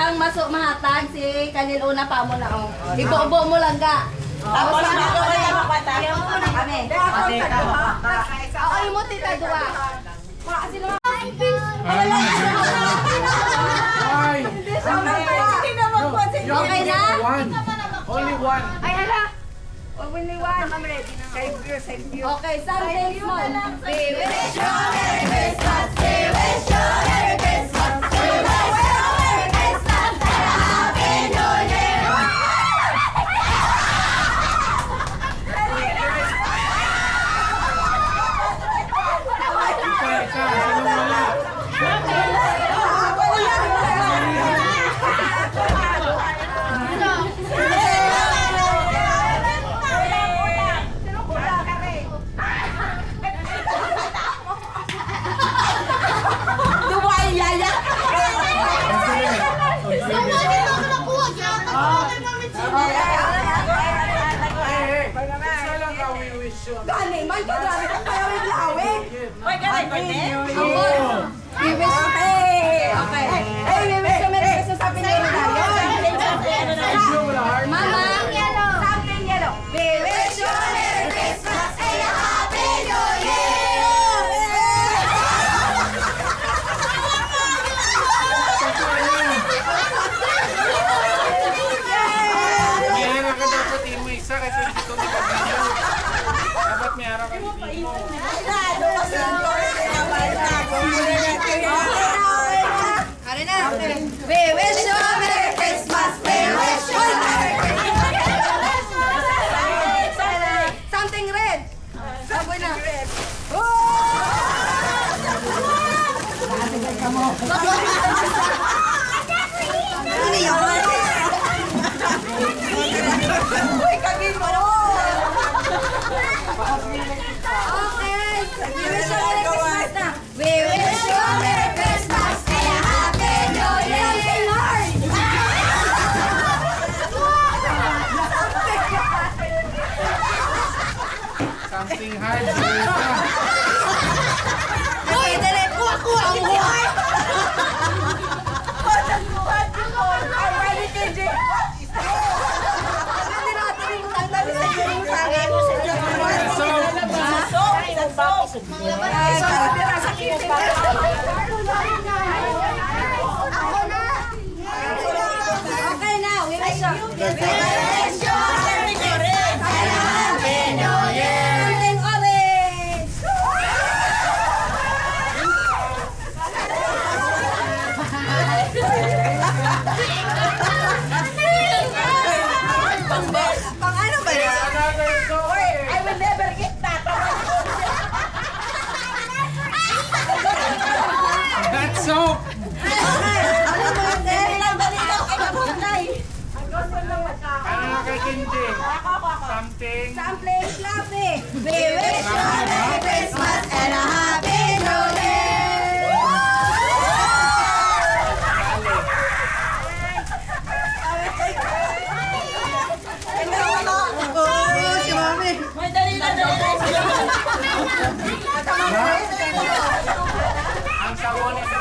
ang mahatag si kanil una pa mo na oh. Ibo-bo mo lang ga. Tapos na ako na mapatay. Muna kami. Ako mo tita duwa. Kasi naman okay na? Only one. Ay hala. Only one. Save you. Okay, something small. We wish you a Merry Christmas. We wish you a Merry Christmas. We wish you a Merry Christmas and a Happy New Year. Ika, sino wala? Isa lang ka, we wish you. Gani, may kadrami ka kaya may lawi. May ganun ba ni? Oh. We wish okay. Hey, we wish you Merry Christmas Happy New Year tayo. Wish you with a heart. Mama, something yellow. We wish you a Merry Christmas and a Happy New Year. May harap ka dapat mo isa kasi dito ni Pagdino. Dapat may harap ka dito. Hari na. We wish you a Merry Christmas. We wish you a Merry Christmas. Something red. Saboy na. Uy, kami mo. Okay. We wish you a Merry Christmas na. We wish you a Merry Christmas and a Happy New Year. Something hard. Uy, dali. Kuha ang buhay. Okay now, we wish you. We wish you a Merry Christmas and a Happy New Year. Something orange. Pang ano ba yan? I will never get that. That's soap. Ano mo yan? Dali lang. Ay, mabunay. Ano na kay Kinji? Something. Something fluffy. We wish you a Merry Christmas and a Happy New Year. Oh, si Mami. May dali na. Ang sabon ay sa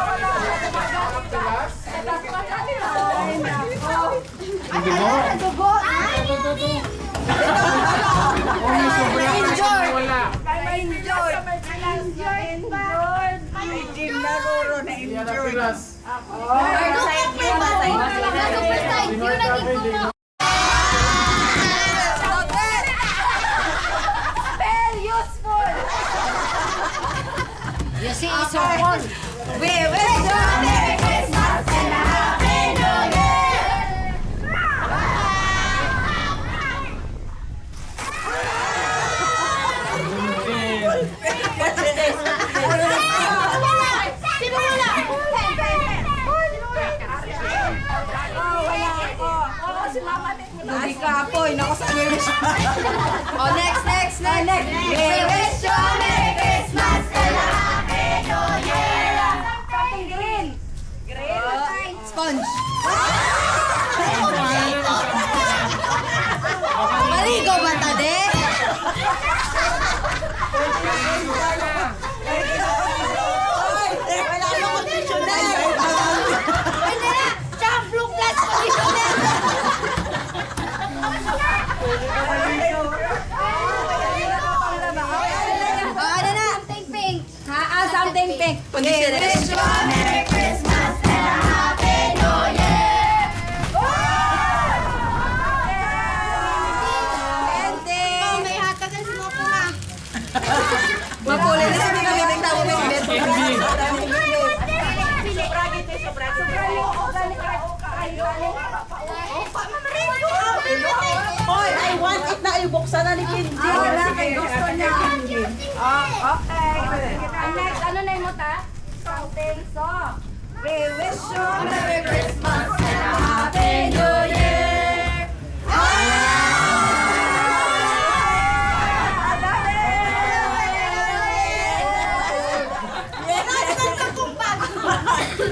pagkakatulas. Hindi mo? Dugo. Oh, may sobra ka wala. Enjoy. May gym na roro na Hindi na enjoy. pilas. Spell useful. You see, it's so fun. We wish you a Merry Christmas and a Happy New Year. Sino wala? Hindi ka apoy. Naku, sa amin siya. Oh, next. We wish you a Merry Christmas and a Happy New Year. Something green. Sponge. Maligo ba tade? Wala akong conditioner. Pwede na! Champlok something pink. We wish you a Merry Christmas and a Happy New Year! Ending. May hatag ang smoke na. Makulay na sabi kami nagtawa ng Ending. Hoy, I want it na ibuksan na ni Kenji. Wala kay gusto niya. Okay. Ang next, ano na yung muta? Something song. We wish you a Merry Christmas and a Happy New Year!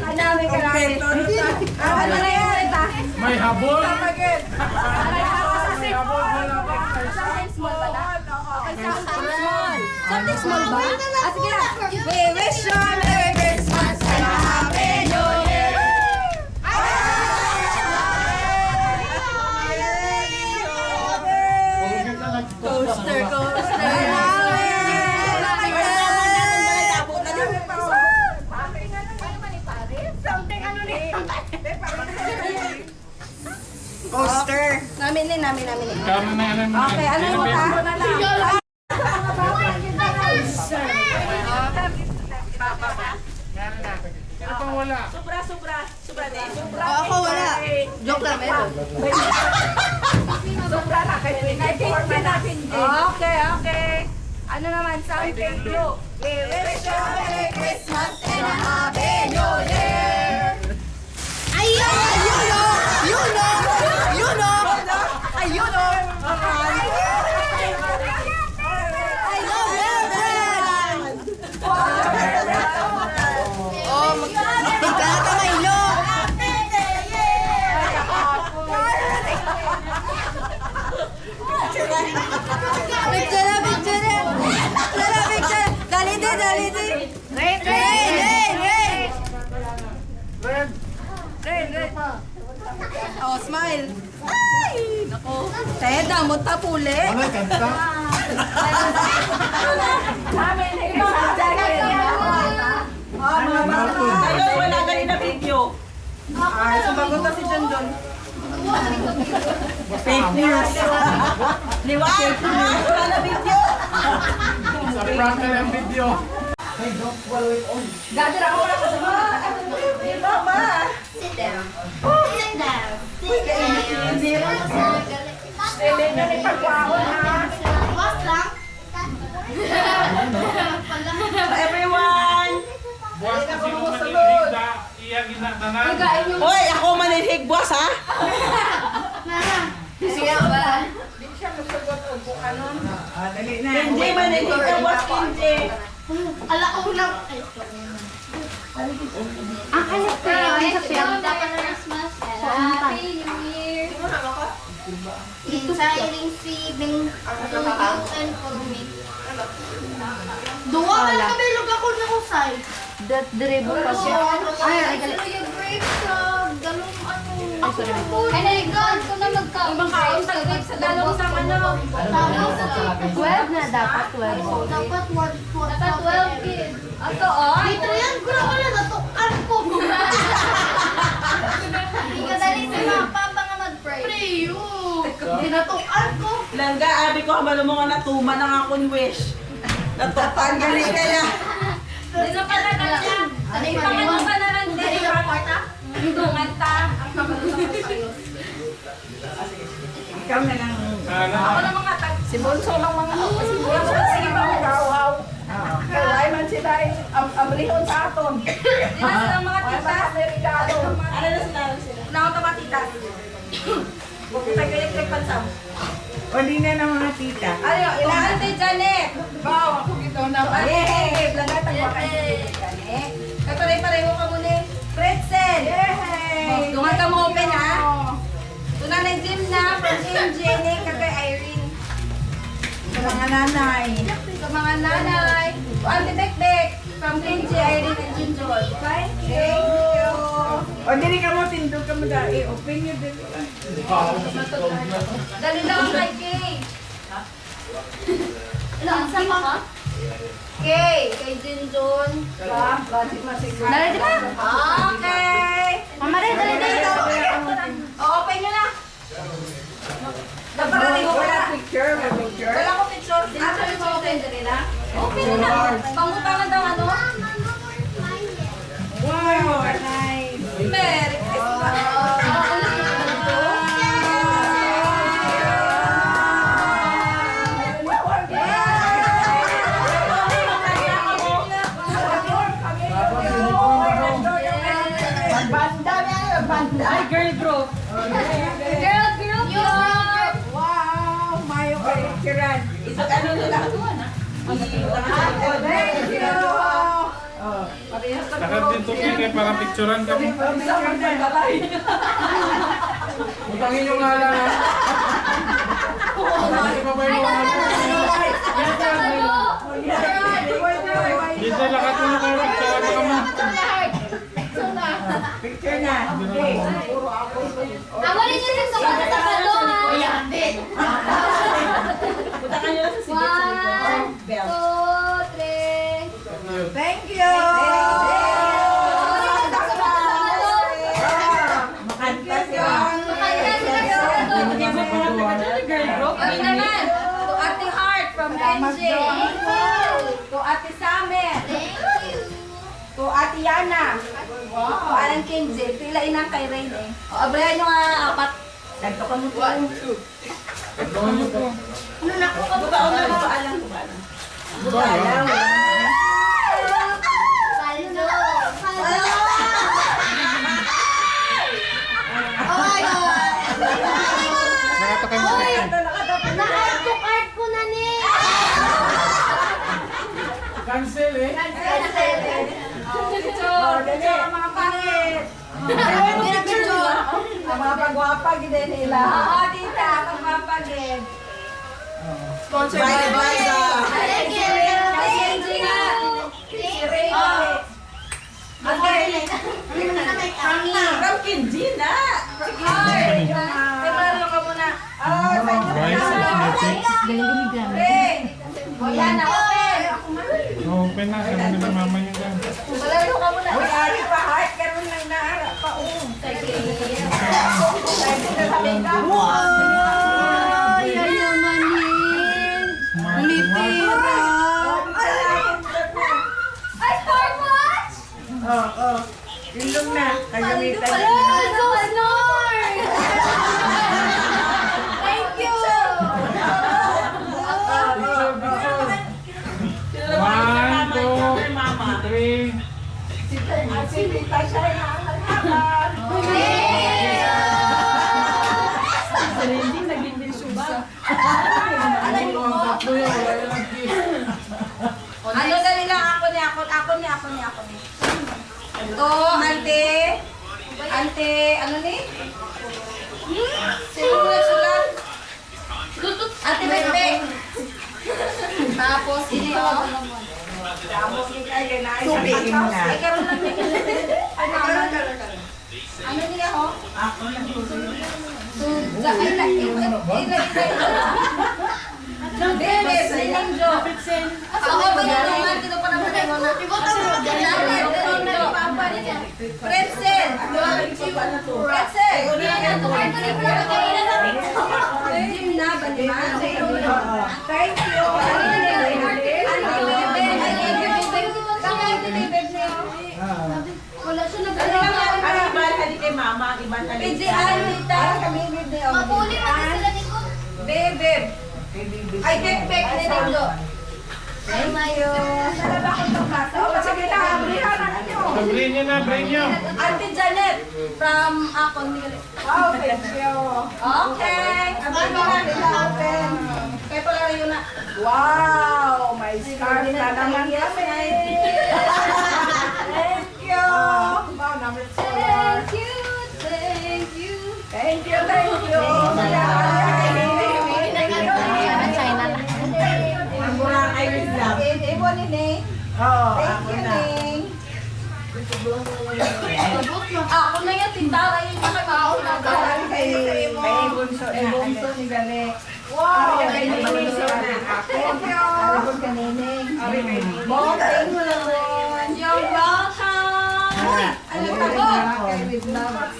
Anami ka namin. Ano na yun? May habol. Something small ba na? Okay, something small. Something small ba? Ah, sige na. We wish you a Merry Christmas and a Happy New Year. Coaster, coaster. Poster. Namin din. Kamo na yan. Okay, ano mo ta? Ano pang wala? Sobra na. Ako wala. Joke lang, meron. Okay. Ano naman, something blue. We wish you a Merry Christmas and a Happy New Year. Ayun! You know! I love Reverend! Oh, magkakamay lo! Picture na! Dali din! Rain! Red. Oh, smile! Ay! Nako! Tayo, damot ta puli! Ano, kanta? Ayun, wala galing na video. Ay, sumagot na si John John. Fake news. Fake news. Wala na video. Sa prank na yung video. Gather ako na sa mga! Mama. Sit down. Sit down. Boss lang. Everyone. Buwas na sino manilig na iya ginatanan. Hoy, ako manilhig boss ha. Siya ba? Kenji manilhig ka boss Kenji. Ala ko lang. Ang anak ko yun sa film. Christmas and Happy New Year. Inspiring si Bing and for me. Duwa ka na kabilog ako na kusay. Dribble pa siya. Ay, yung grapes sa dalong ano. Ay, naligawan ko na magkaon. Ibang kain sa grapes sa dalawang sa ano. 12 na dapat, 12. Dapat 12 kids. Ato, oh. Dito yan, ko na wala natukan ko. Hindi ka dali sa mga papa nga mag-pray. Pray you. Hindi natukan ko. Langga, abi ko habalo mo nga natuman ang akong wish. Natupan gali kaya. Hindi na pala ka siya. Hindi pa na lang din. Hindi pa kwarta. Hindungan ta. Ikaw na lang. Ako na mga tag. Si Bonso lang mga si Bonso sige mga gawaw. Kaya man sila amrihon sa aton. Hindi na silang mga tita. Ano na sila? Una ako mga tita. Tagay-tagay pansaw. O di na ng mga tita. Ano, ilaan tayo Janet. Wow, ako gito na. Yay! Blagay tayo ka Janet. Kapareho ka muna. Pretzel. Yay! Dungan ka mo open ha. Tuna na Jim na from Jenny kagay Irene. Sa mga nanay. Sa mga nanay. Auntie Bekbek from Kenji, Irene and Junjol. Thank you. O dili ka mo tindog ka mo dahil. Open nyo din. Dali lang kay Kay. Ilan sa mga? Kay Junjun. Narito na? Okay. Mama rin, dali dito. Open nyo na. Naparating ko pala. Wala ko picture. Actually, mo open dali na. Open nyo na. Pangutangan daw ano? Wow, nice. Merry Christmas. Banda na yun, banda. Ay, girl group. Girl group yun. Wow, mayo kayo kiran. Isang ano nila? Thank you. Oh, parehas na Lakad din to kaya para picturean kami. Utangin yung nga lang ha. Hindi pa ba yung mga Dito lakad mo na kayo picturean na kami. Picture na. Okay. Awalin niyo sa sapat sa palo ha. Punta nyo lang sa sige. 1, 2, 3. Thank you. Makanta siya. Kami naman. To Ate Heart from NJ. To Ate Samer. To Ate Yana. To Alan Kenji. Pilain ang kay Rain eh. O, abrayan nyo nga apat. Ganto ka mo po. Doon nyo po. Ano na ko ka ba? Paalam ko ba? Paalam. Nakatakay mo kayo. Na-add ko na ni. Cancel eh. Picture. Picture mga pangit. Picture. Ang mga pagwapag din nila. Oo, tita. Pagpapagin. Sponsor by Baza. Thank you. Kay Kenji nga. Si Ray. Okay. Hangi. From Kenji na. Sige. Ay, marunong ka muna. Ah, sa inyo. Rice cosmetics. Ray. O yan na. Open. Open na. Kami na ng mama niyo dyan. Marunong ka muna. Uy, ari pa, heart. Karoon lang naharap pa. Wow! Yayamanin! Umipira! Ay, smartwatch! Oo. Ilong na. Kagamitan. Ay, so smart! Thank you! One, two, three. Si Tita siya ay nakakalaban. Ano dali lang ako ni. Ito, ante, ano ni? Sino mo nagsulat? Ate Bebe. Tapos ito. Subiin mo na. Ay, karoon lang niya. Ano niya ako? Ako na Bebe, siningjo. Ako ba na naman? Dito pa naman ako na. Pretzel. Pretzel. Jim na ba naman? Thank you. Wala siya Ang iban hali kay mama, ang iban hali. PG Anita. Mapuli mo sila nito. Bebe. Ay, backpack na nito. Ay, mayo. Talaba ko itong bata. O, sige na, abrihan na ninyo. Bring nyo na, bring nyo. Auntie Janet from Akon. Wow, thank you. Okay. Abrihan nila open. Kaya pala rin yun na. Wow, may scarf na naman kami. Thank you. Wow, number 4. Thank you. Thank you. Thank you, thank you. Ang Boracay with love. Ibo ni Ning. Oo, Thank ako you, na. Ning. Ako na yan, tindara yun. Bakit ako na Kay bunso ni Gale. Wow! Kay Nining sila na. Thank you. Alabog ka Nining. Thank you naman. You're welcome! Ano pa ko?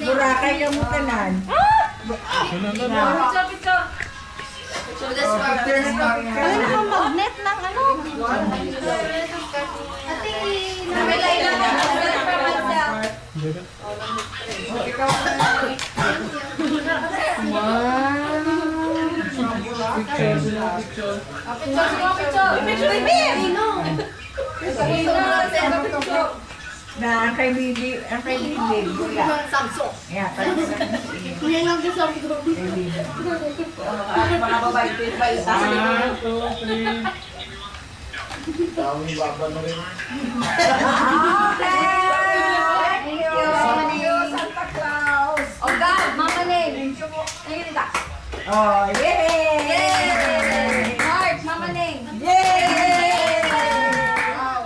Burakay ka mo tanan. Picture, picture. Ano yung magnet ng ano? Nabilay lang ako. For myself. Picture, picture. Picture, picture. Ino. Picture. Na ang kay Bibi, Kuya. Samsung. Yeah, Kuya lang din Samsung. mga babae, pa-isa. 1, 2, 3. Tawang baba na rin. Thank you, Santa Claus. Oh God, Mama name. Ayun nila. Oh, yay! Yay! Heart, Mama name. Yay!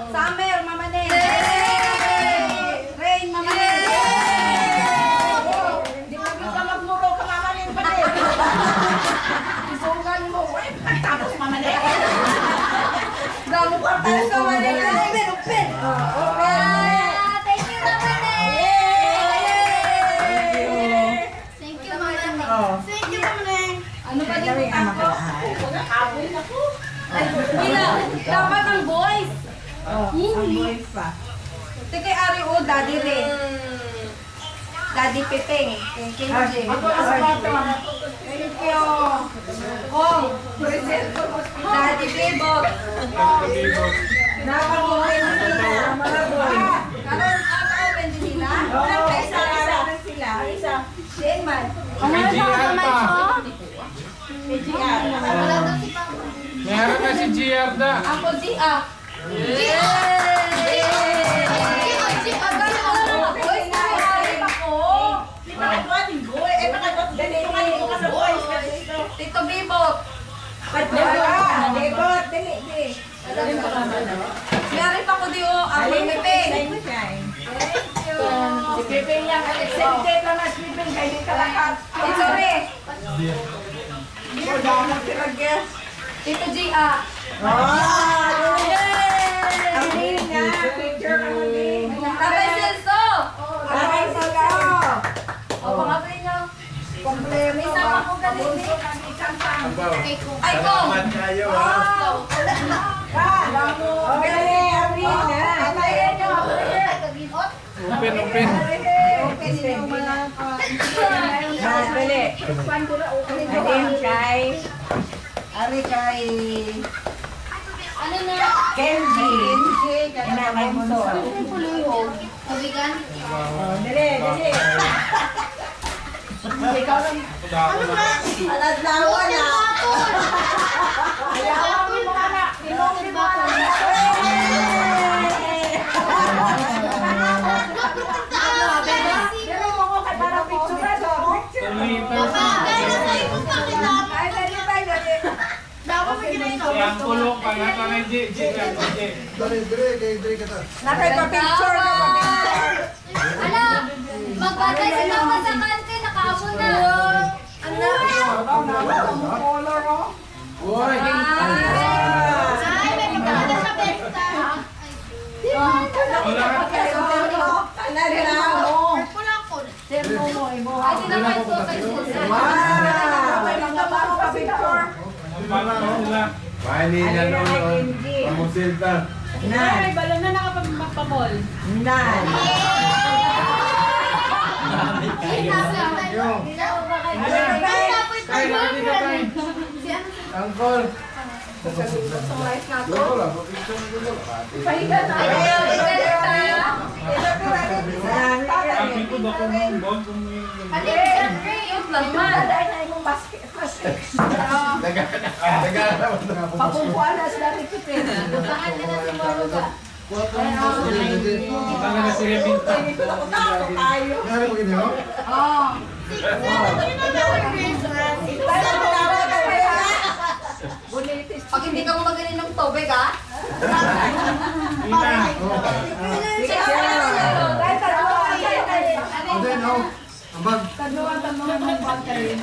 Summer, Mama name. Yay! Rain, Mama name. Di mo ka magmuro ka mamanin pa din. Isungan mo. Tapos mamanin. Damo ka pa sa Mama name. Open, open. Open. Thank you, Mama Neng. Thank you. Thank you, Mama Neng. Oh. Thank you, Mama Neng. Ano ba din Gawin ang ko? makalahay. Gila, dapat ang boys. Oh, ang boys pa. Ito kay Ari O, Daddy Ray. Daddy Pepeng. Kay Ah, Kenji. ako ang sapato. Thank you. Kong. Daddy Bebot. Napag-open na sila. Mga boys. Karon open din nila. Oo, Isa. sila. Isa. Shane man. May GR pa. PGR. Wala daw si Papa. Meron na si GR da. Ako di ah. Tito Bebot. Debot, dili, dili. Meron pa ko di o. Ako ni Pepeng. Si Piping yan, accepted lang as Piping, kaya di kalakat. Tito Re. Ito daw magtiragya. Tito G ah. Oh, ang din nga, picture ka mo din. Tatay Celso. Ay, sila. O, mga niyo. Komplemo. May sama ko galing eh. Pabunso ka ni Champang. Ay, Kong. kayo Okay, Abrina. Atayin nyo. Open, open. Okay, ninyo mga dali. Adin kay Ari kay Ano na? Kenji. Inamay mo to. Kabigan. Dali, dali. Ikaw lang. Alat na ako na. Ayaw mo mo anak. Tinong mo anak. Pero mo ko kay para picture na do. Papa, kaya na sa ikot pa kita. Ay, dali tayo, dali. Dapat may ginagawa. Yang kulong pa nga kami G. Nakay pa picture na pa picture. Ala, magbagay si Mama sa kante, nakaabot na. Ano? Ang color mo. Uy! Ay, may pagkakita na sa besta. Wala ka. Kanari na mo. Wala ko. Terno mo, imo. Ay, di naman ito kay Susan. Wow! May mga bago pa picture. Wala ka sila. Pahinina Alin na kay noon. Kenji. Pamusilta. Nan. balon na nakapagpapamol. Nan. Kaya natin ka tayo. Angkol. Pahinga na. Sabi ko ba kung yung bond kung yung... Cute lang man. Dahil na imong basket. Nag-aarawan na ako. Papumpuan na sila ni Kipin. Saan ka na si Maruga? Tanga na sila binta. Takot tayo. Nari mo inyo? Oo. Pag hindi ka magaling ng tubig, ah. Ina. Hindi, no. Ambag. Tanuan ng battery.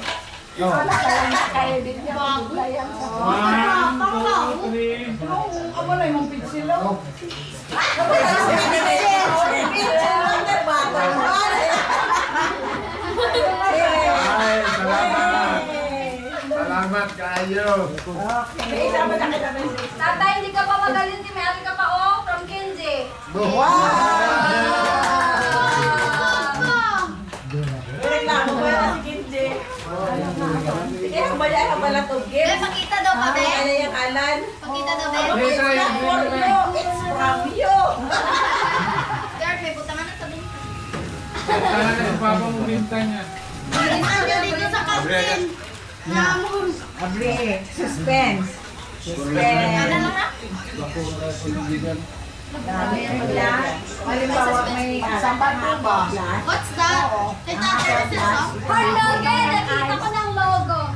Kaya din niya. Maglayan sa... 1, 2, 3. Amo na yung pinsilo. Ay, salamat. Salamat kayo. Tatay, hindi ka pa magaling. May ari ka pa, oh, from Kenji. Be, pakita daw pa, Be. Pakita daw, Be. Girl, may butangan na sa binta. Tala na yung papa mo binta niya. Dito sa kantin. Namon. Suspense. Ano lang na? Halimbawa, may sambat mo ba? What's that? Tita, there is a song? Hello, guys. Nakita ko ng logo.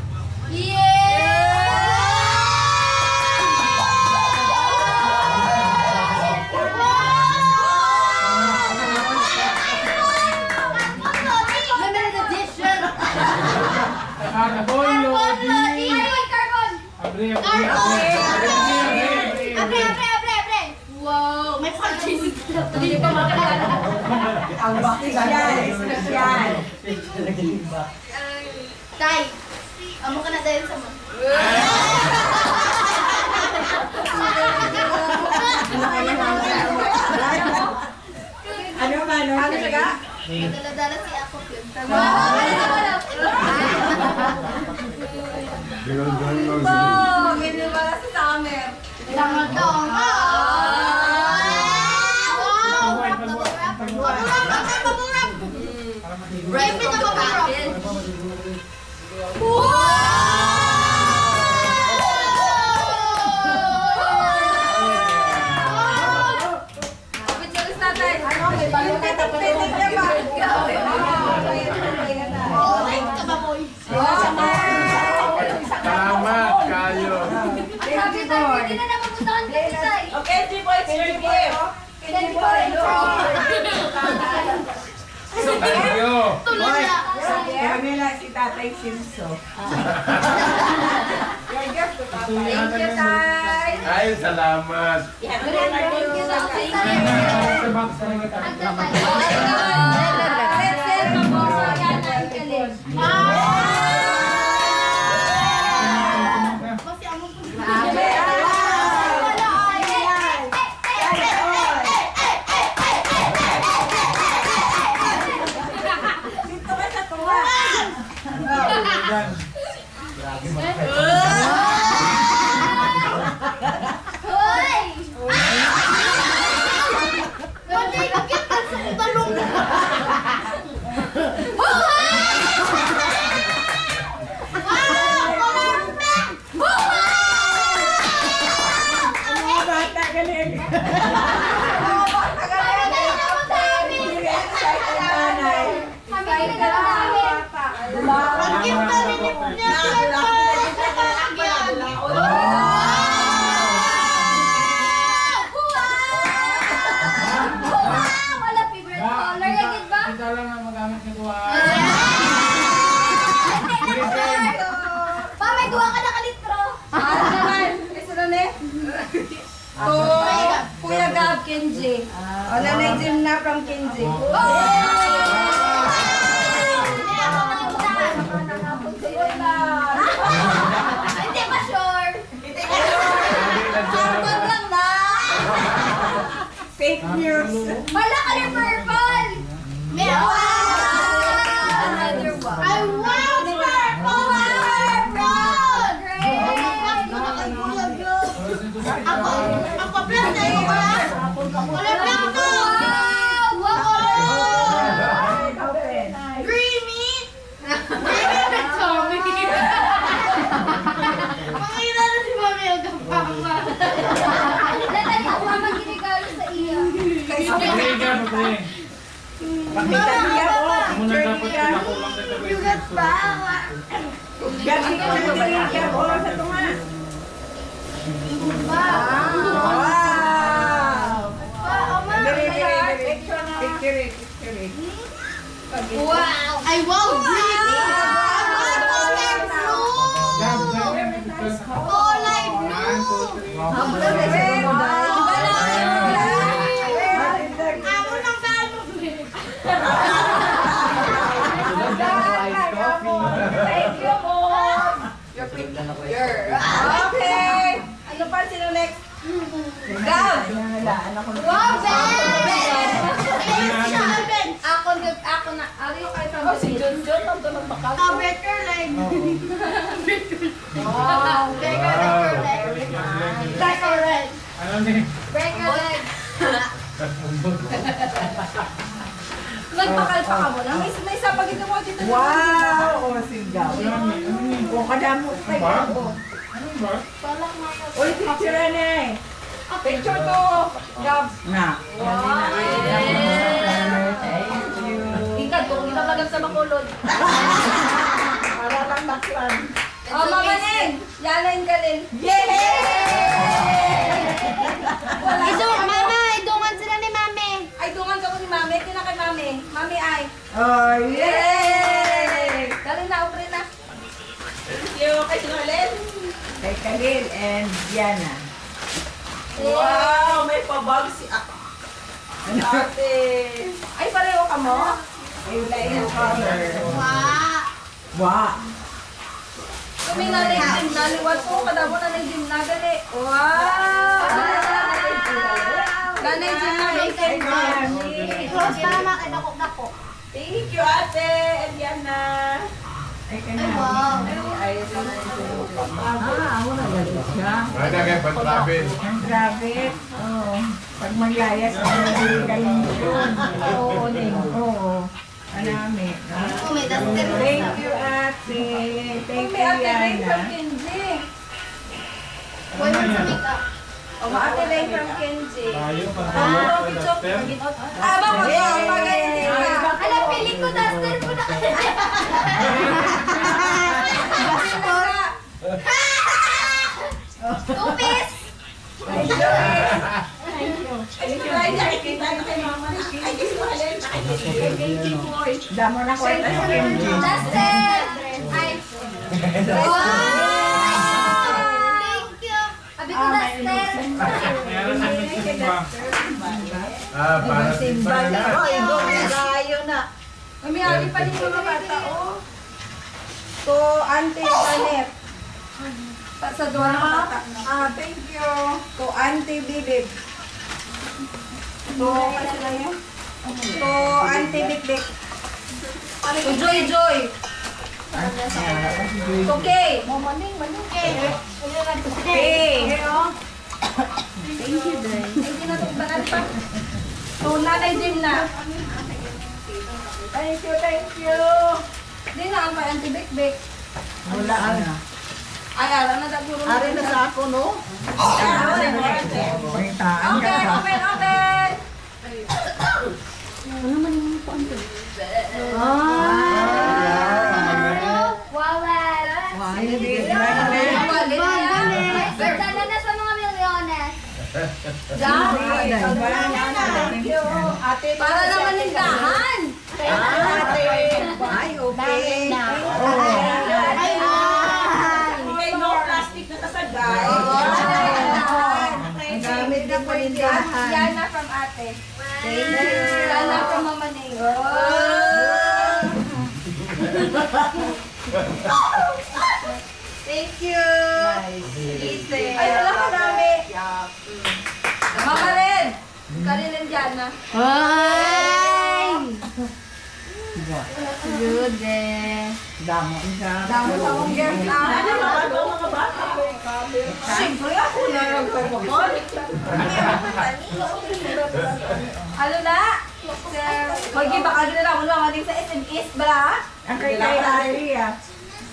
Limited edition. Carbon loading. Carbon! Abre. Abre. Wow, may purchasing club. Hindi pa makakala. Ang special. Tay, amo ka na dahil sa mo. Ano siya? Dala-dala si ako yun. Oh, ganyan ba sa summer? Tama to. Paburap. Rape ito paburap. Picture sa tatay. May balong na tapos niya ba? Salamat kayo. Sabi tayo, pwede na napapuntahan ka ni Tay. Okay, G-Boy, it's your gift. Thank you, Boy. Thank you. Tulad na. Kanila si Tatay Simso. Thank you, Tay. Ay, salamat. Thank you, Tay. Sa box na yung Let's send the box sa yan ang kalim. Kasi amo po. Hoy! Pwede ikakita sa talong. Bata galing. Wala favorite color, agad ba? Kita lang ang magamit ng duwa. Pa, may duwa ka na kalitro. Ano naman? Isa na ne? To Kuya Gab Kenji. Wala na yung gym na from Kenji. Hindi pa sure. Carbon lang na. Fake news. Wala ka yung purple. Another one. I want purple! Ako black na yun ba? Wala black to! Creamy! Creamy na Tommy! Makita na si Mami ang gapama. Natali ako magigregalo sa iyo. Pagre ka, pagre. Pakita niya po. Muna dapat pinakulang na gawin. You got power! Gabi ko na niya po sa tunga. Wow! Picture it. Wow! I want green! I want color Thank you, Mom. Your picture. Okay. Ano pa? Sino next? Gab. Ako na. Ariyo kayo sa Si John John ang tulog bakal. Ano ni? Nagpakal pa ka mo na. May isa pag ito mo dito. Wow! O, sigaw. O, kadamo Ano kayo. ba? O. Ano ba? Uy, picture na eh. Picture to. Gab. Na. Tingkad kung ilalagay sa makulod. Para lang baklan. Oh, Mama Neng. Yana yung galin. Idungan sila ni Mami. Ay, dungan ka ko ni Mami. Tina kay Mami. Mami ay. Oh, Yay! Galin na, upre na. Thank you. Kay Sinolin. Kay Khalil and Diana. Wow! May pabag si ako. Ate. Ay, pareho ka mo? Ay, color. Wow! Kami na rin din. Naliwat ko. Kadamo na rin din. Nagali. Wow! Ganay din na rin kay Mami. Close para makidakok-dako. Thank you, ate. And Diana. Ay, Wow. Ay, ako na galit siya. Ada kayo pag-travel. Ang grabe. Oo. Pag maglayas, nabibigay mo yun. Oo, Ning. Oo. Anami. Oh, may duster. Thank you, ate. Thank May you, ate Ray from Yana. Kenji. Huwag mo sa makeup. O, ate Ray from Kenji. Tayo pa. Aba ko to. Pagayin ka. Ala, piling ko duster po na. Tupis! Thank you. Ay, nakikita na kay mama. Ay, Sinolin. Kay Kenji Boy. Damo na kwenta sa Kenji. Duster! Ay. Wow! Thank you. Sabi ko duster. Meron sa simba. Para simba na. Gayo na. May ali pa din mga bata, oh. To, Auntie Janet. Sa doon na bata. Thank you. To, Auntie Bibib. To, kasi lang yun. To, Auntie Bikbik. To, Joy Joy. To, Kay. Kay. Thank you, Day. Ay, di na to, banal pa. To, Nanay Jim na. Thank you, thank you. Di na ang pa Auntie Bikbik. Wala na. Ay, alam na daguro. Ari na sa ako, no? May taan ka Open, pa. open, open! Wawel. Dala na sa mga milyones. Ate, para naman nindahan! Ay, okay. May no plastic na kasagay. Ang gamit na po yung dahan. Yana from ate. Yana from Mama Ning. Thank you. Ay, wala ka dami. Mama rin! Karin and Yana. Ay! Good Damo isa. Damo sa akong girl. Ano mga bata? Siyempre ako na nagpapakol. Ano na? Mag-iba ka din na ako naman sa SMS ba? Ang kay Aria.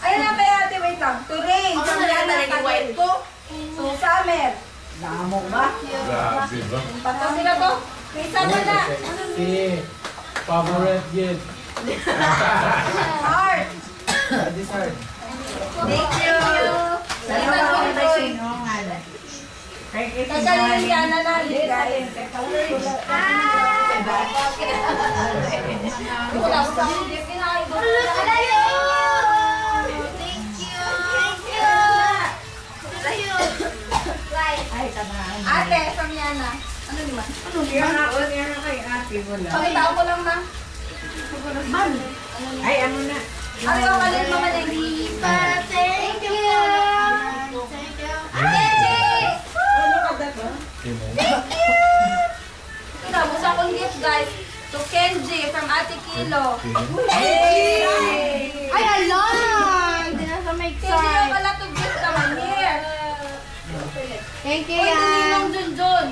Ayun na kay ate, wait lang. To Rain, from Yana Kagin ko. To Summer. Damo ba? Grabe ba? Patang sila to. May isa pa na. Si favorite gift. Heart. Dessert. Thank you. Salamat po ito. Kay Kitty Kagaling Yana na ligay. Wala ko sa hindi kinain ko. Alayo! Thank you! Thank you! Alayo! Right. Ate, from Yana. Ano naman? Yan na kay ate, wala. Pakita ko lang na. Ay, ano na. Ano yung kalin mo man Thank you. Kenji! Ano ka dato? Ito na, busa akong gift guys. To Kenji from Ate Kilo. Ay, alam! Hindi na sa make Kenji yung pala to gift naman here. Thank you, Uy, yan. Ninong Junjun.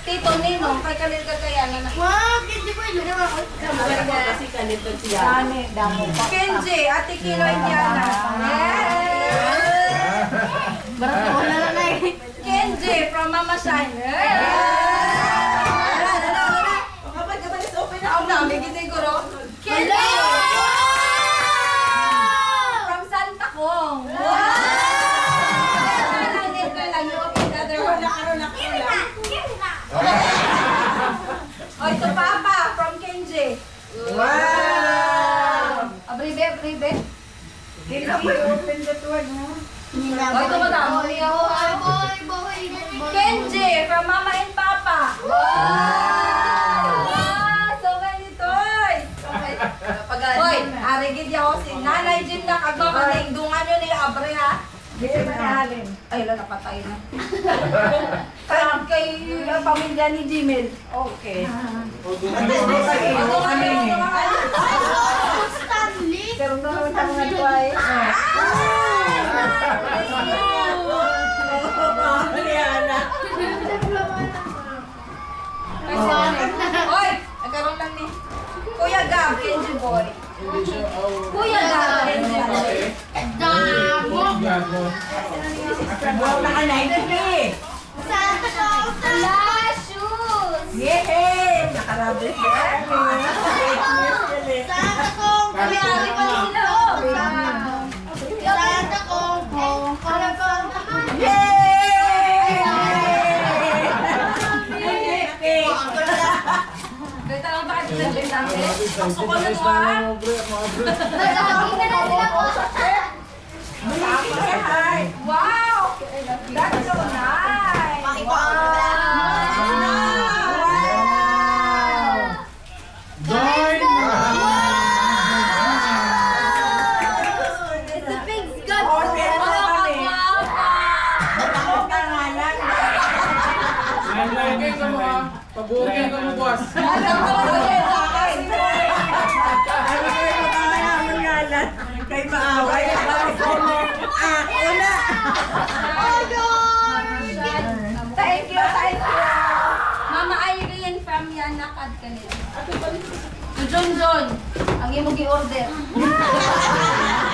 Tito Ninong, kay Kalil ka kaya na na. Wow, hindi mo yun. Kasi kanito siya. Damo pa. Kenji, Ate Kilo Indiana. Barat ko na lang eh. Kenji from Mama Shine. Ako na, may gisiguro. Kenji! From Santa Cong. Ito lang, you open the other one. O, ito Papa from Kenji. Wow! Abribe, abribe. Kenji, open the door, no? O, ito madam. Kenji from Mama and Papa. Wow! So many toys. Okay. Hoy, arigid ako si Nanay Jim na kagmamaning. Dungan nyo ni Abre ha. Bigyan mo na alin. Ay, wala, napatay na. Kay pamilya ni Jimel. Okay. O, dungan nyo. Stanley! Pero naman ang mga tuway. Mariana. Hoy, nagkaroon lang ni Kuya Gab, Kenji boy. Kuya Gab, Kenji boy. Damo! Wow, naka-90. Santa Claus! Last shoes! Yay! Nakarabi. Santa Claus! May-ari pa rin sila, oh. Santa Claus! Beta lang ba kasi nag-benta natin? Pasok ko na to, ha? Wow! That's so nice! The pig's got Pabugin ka mo ha. Pabugin ka mo, boss. Kay maaway. Ako na. Thank you, thank you! Mama Irene from Yanakad kanila. To Junjun, ang imong gi-order.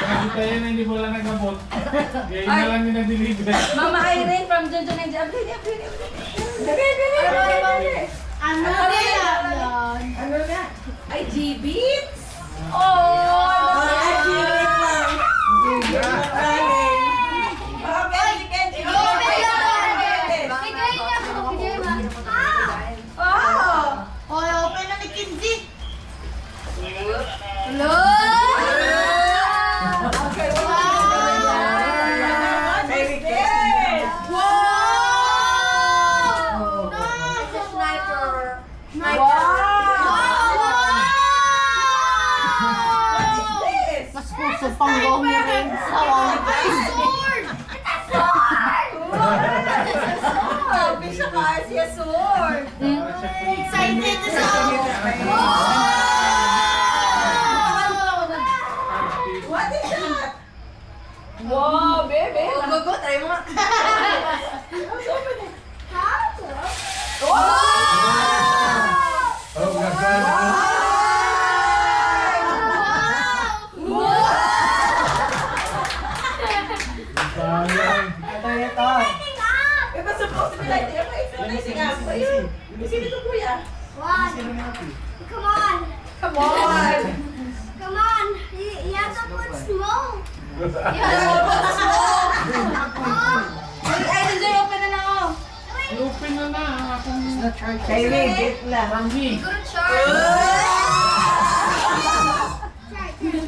Kasi tayo na hindi mo lang nagabot. Ngayon na lang yung nag-deliver. Mama Irene from Junjun and Abri. Ano yan? Ano na? Ay, G-Beats? Oh! Oh! Open na ni Kenji! Hello! Okay, Wow! Sniper. Mas puso pang gawin rin sa sword! Sabi siya kasi a sword. Excited na siya! What is that? Wow, baby. Go, go, try mo nga. Oh, gasan. Sayang. Ito. It was supposed to be like this. It's up. Ayun. Sino ito, kuya? Come on! Come on. Come on! You have to put smoke! Ay, DJ, open na lang oh. Open na na ang akong Kay Wigit lang. manghi.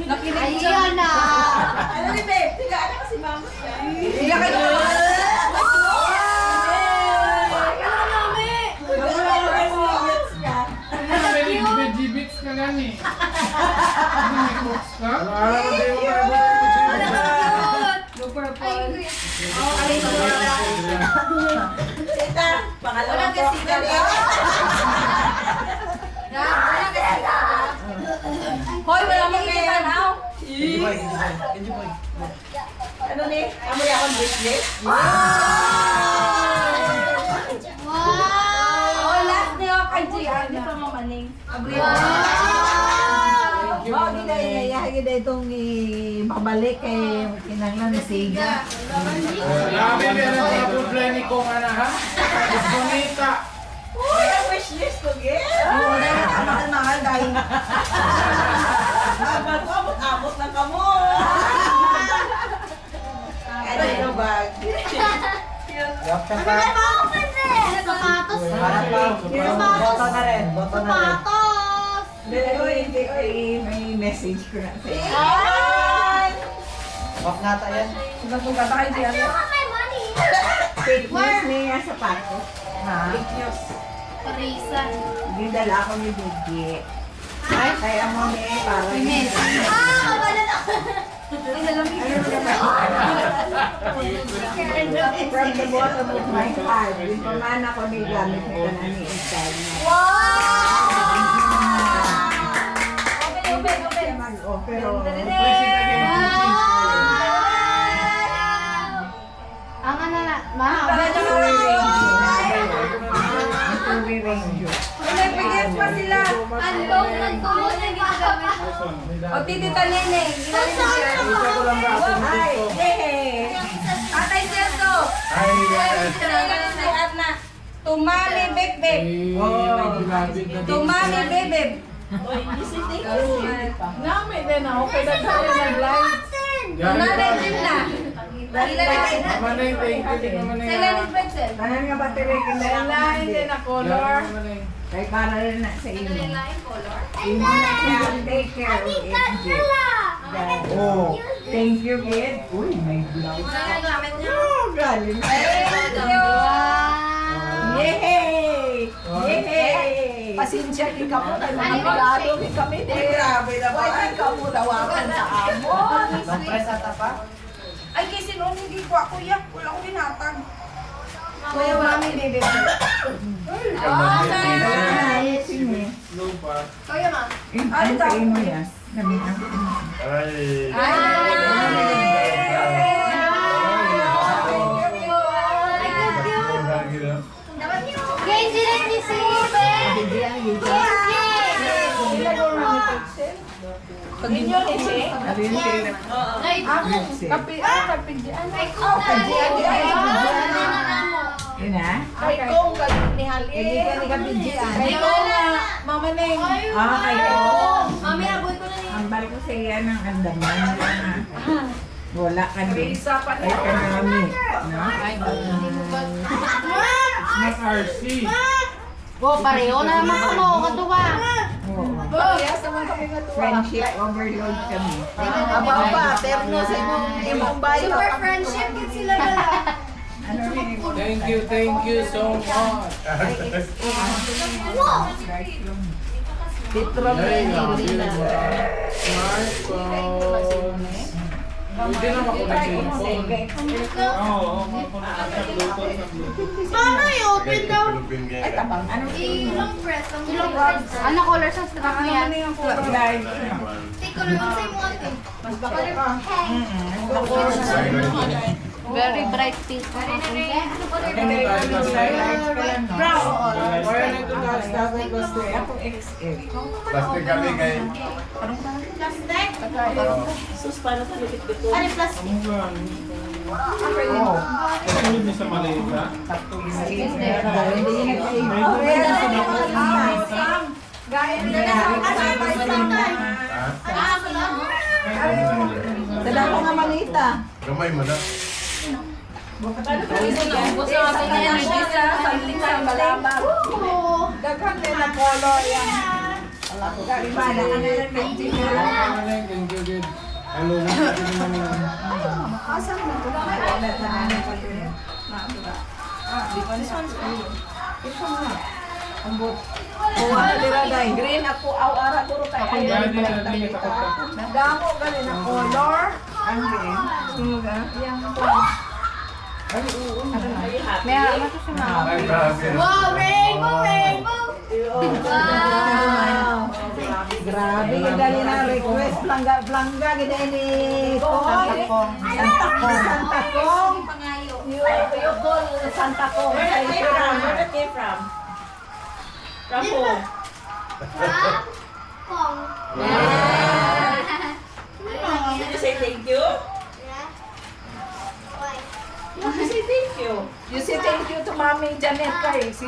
Nakinig siya. Ayan na! Ano ni babe? Tigaan na kasi mama siya. Hindi ka lights ka gani. May cooks ka? Ano ko di mo pa Go purple. Tita, pangalawa Walang po. kasigal eh. Walang kasigal. Hoy, wala makikita na. Ano ni? Amoy akong bracelet? Oh, last niyo kay Gian. Di pa mamaning. Mao gid ay gid itong ibabalik kay kinahanglan ni Siga. Grabe, meron ka po plan ni Kong ana ha? Bonita. Uy, ang wish list ko gid. Oo, dahil mahal dahil. Abot lang kamo. Ano yung bag? Sapatos. Para pa. Boto na rin. Boto na rin. Sapatos. Hindi, may message ko na sa iyo. Off nata yan. Sugat-sugat kay Gian. You have my money. Fake news niya sapatos. Ha? Fake news. Parisan. Hindi dala ako ni Biggie. Ay, kaya mo ni para. Kabala na. From the bottom of my heart, yung paman ako ni gamit nito na ni Insan. Open, open. Pero, Ang ano na, ma. May bigyan pa sila. Andong nagkumot na ginagamit. O, titita Neneng. Ilalim siya. ay, yay! Tatay Celso. Ay, Ilalim si Adna. Tumali bebeb. Oh, grabe ka din. Tumali bebeb. Nami din ako, kaya tayo nag-live. Nanay Gina. Ilalim. Manay, thank you. Di ka manay. Sila ni Betsel. Tanan nga battery kinailangan din na color. Kay para rin na sa imo. Imo na siya take care of it. oh. Thank you, kid. Uy, may blouse. Oh, galing. Thank you. Yay! Yay! Pasensya din ka mo, dahil manapagado din kami. Grabe na ba? Ay, ka mo dawakan sa amo. Long press ata pa. Ay, kasi noon hindi ko ako ya. Wala ko binatag. Kuya, mami, dito. Okay. Slow pa. Kaya ma. Ano sa imo yan? Gamit ang imo. Ay. Kenji rin ni Sibe. Pag-inyo ni siya? Ay, Kapi, nagpindian. ay, Yun na? Ay, kong galing ni Halil. Hindi ka ni kapindian. Ay, kong Mama Neng. Ah, ay, kong. Mami, aboy ko na niya. Ang balik ko sa iya ng andaman. Wala ka din. Ay, ka nami. No? Mas RC. Oh, pareho na naman ko mo. Katuwa. Friendship overload kami. Aba, terno sa imong bayo. Super friendship, kit sila dala. Ano rin? Thank you so much. Titro mo Ay, rin. smartphone. Pwede na makuha-cellphone. Oo, Paano i-open daw? Ay, tabang. Ano Ilang press. Ilang press. Ano color sa strap niya? live? Take ko naman sa imo ate. Mas baka rin. Very bright pink. Brown. Kaya na ito guys, dapat gusto. Ako XL. Plastic kami kay... Plastic? Sus, para sa lipit-lipit. Ano plastic? Oo. Tulad niyo sa Malaysia. Hindi niya nagpahinga. Gaya na Dala ko nga manita. Gamay mo na. Naubos na kasi niya ni Gisa. Something sa balabag. Daghan din na color yan. Garibana ka na lang ng Thank you, good. Hello, good naman. Asan mo? Wala na ano pa yun. This one's for you. Ito nga. Kuha na dira day. Green ako, ara puro tayo. Yan din ang limit ako pa. Nagamo gali na color. Ang green. Sumuga. May mata si mama. Ay, grabe. Wow, rainbow, rainbow. Wow. Grabe gali na request plangga gid ni Santa Kong. Santa Kong. Pangayo. You call Santa Kong. Where that came from? Where that came from? From who? Kong. Did you say thank you? Why? You say thank you. You say thank you to Mami Janet kay. Si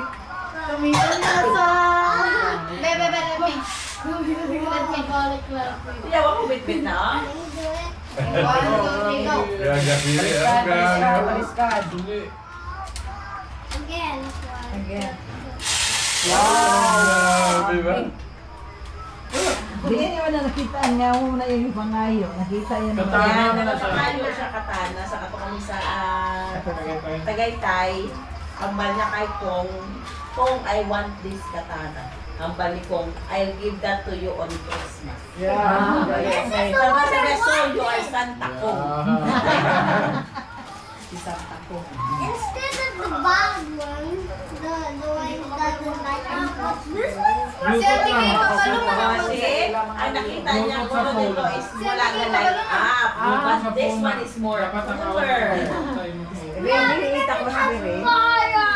Bebe, let me. Let me call it well for you. Yawa ko bit-bit na. Can you do it? 1, 2, 3, go. Kaya gapili. Ang grabe. Baliskad. Again. Again. Grabe ba? Hindi niyo na nakita niya una yung pangayo. Nakita yun. Katana Yan, na nasa. nagpapalo siya katana sa kato kami sa Tagaytay. Ang bal na kay Kong. Kong, I want this katana. Ang bal ni Kong, I'll give that to you on Christmas. Yeah. Tapos sabi, so you are Santa Kong. Si Santa Kong. Instead of the bad one, the one that doesn't like this one. Sabi kay Papalo Kasi, ang nakita niya ko dito is wala na light up. But this one is more Dapat ang cooler. Nilita ko na rin. Kaya,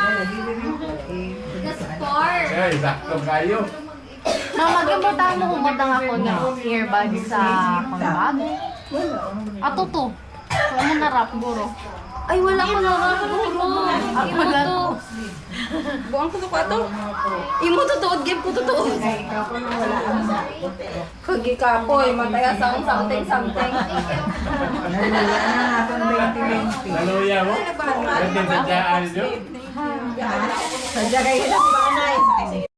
sakto kayo. Magimutan mo kumutang ako ng earbuds sa akong bag. Ato to. Kung mo narap, guro. Ay, wala ko narap, guro. Imo to. Buang ko ko ato. Imo tutuod game ko tutuod. Ikaw ko na wala ang Kagi kapoy, mataya something. naluya na ato ng 2020. Naluya mo? Ganda sa daan nyo? Sadya kayo na si Manay.